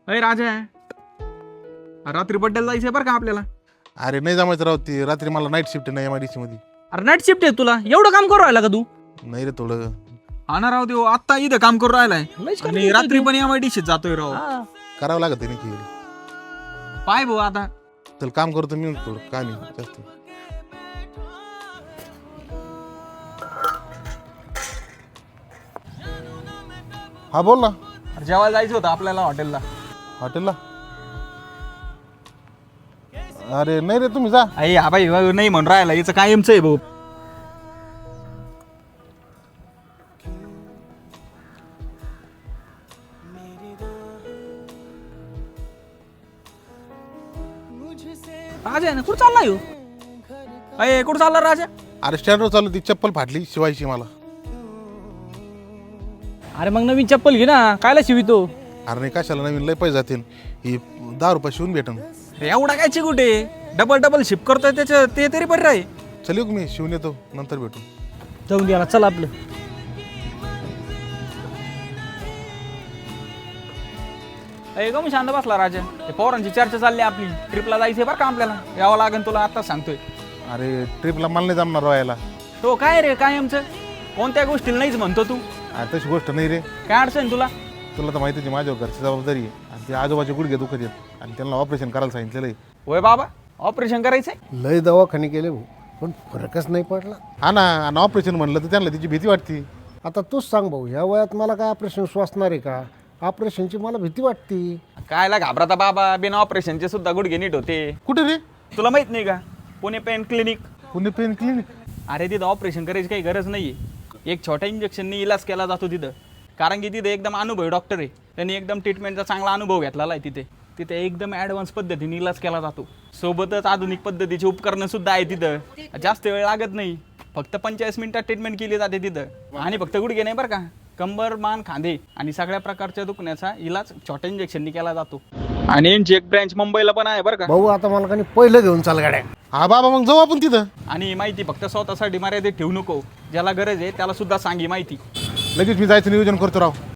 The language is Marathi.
अरे राजा आहे, रात्री बड्डेला जायचंय बरं का आपल्याला. अरे नाही जमायचं राव, ती रात्री मला नाईट शिफ्ट नाही MIDC मध्ये. अरे नाईट शिफ्ट आहे तुला, एवढं काम करू राहिला का तू? नाही रे थोडं. हा ना राव, देव आत्ता इथं काम करू राहिलाय लयच कमी आणि येतोय रात्री तू. पण MIDC जातोय राव. करावं लागत आहे की. पाय भाऊ आता. चल काम करतो मी थोडं, काम आहे जास्त. हा बोल ना. अरे जेवायला जायचं होतं आपल्याला हॉटेलला. हॉटेलला? अरे नाही रे, तुम्ही जा. आई हा बाई नाही म्हणून राहिला, हिचं कायमचं आहे भाऊ. राजा आहे ना, कुठं चालला येऊ? अय कुठं चालला राजा? अरे स्टँडवर चालू, ती चप्पल फाटली शिवायची मला. अरे मग नवीन चप्पल घे ना, कायला शिवितो? अरे नाही कशाला, नवीन लय पैसे जातील. ही 10 रुपये शिवून भेटन. अरे एवढा काय चिकुटे, डबल शिप करतोय त्याचं, ते तरी बरं आहे. चल येऊ का मी शिवून येतो, नंतर भेटू. जाऊन द्या ना, चल आपलं. अय गम शांत बसला राजा. ते पोरांची चर्चा चालली आपली, ट्रिपला जायचंय बरं का आपल्याला. यावं लागेल तुला आता सांगतोय. अरे ट्रिपला मला नाही जमणार राहायला. तो काय रे कायमचं, कोणत्या गोष्टीला नाहीच म्हणतो तू. अरे तशी गोष्ट नाही रे. काय अडचण तुला? तुला तर माहितीच आहे माझ्यावर घरची जबाबदारी आहे. आणि ते आजोबाचे गुडघे दुखत आहेत आणि त्यांना ऑपरेशन करायला सांगितलेलं आहे. होय बाबा, ऑपरेशन करायचंय? लय दवाखाने केले भाऊ, पण फरकच नाही पडला. हा ना, आणि ऑपरेशन म्हणलं तर त्यांना तिची भीती वाटते. आता तूच सांग भाऊ, ह्या वयात मला काय ऑपरेशन सुचणार आहे का? ऑपरेशनची मला भीती वाटते. कायला घाबरता बाबा, बिना ऑपरेशनचे सुद्धा गुडघे नीट होते. कुठे रे? तुला माहित नाही का, Pune pain clinic. Pune pain clinic? अरे तिथं ऑपरेशन करायची काही गरज नाहीये. एक छोट्या इंजेक्शनने इलाज केला जातो तिथं. कारण की तिथे एकदम अनुभवी डॉक्टर आहे, त्यांनी एकदम ट्रीटमेंटचा चांगला अनुभव घेतलेला आहे. तिथे एकदम ॲडव्हान्स पद्धतीने इलाज केला जातो. सोबतच आधुनिक पद्धतीची उपकरणं सुद्धा आहे तिथं. जास्त वेळ लागत नाही, फक्त 45 मिनिटात ट्रीटमेंट केली जाते तिथं. आणि फक्त गुडघे नाही बरं का, कंबर, मान, खांदे आणि सगळ्या प्रकारच्या दुखण्याचा इलाज छोट्या इंजेक्शननी केला जातो. आणि यांची एक ब्रँच मुंबईला पण आहे बरं का. भाऊ आता मला काही पहिलं घेऊन चाल गाड्या. हा बाबा, मग जाऊ आपण तिथं. आणि माहिती फक्त स्वतःसाठी मर्यादित ठेवू नको, ज्याला गरज आहे त्याला सुद्धा सांगी माहिती. लगेच मी जायचं नियोजन करतो राव.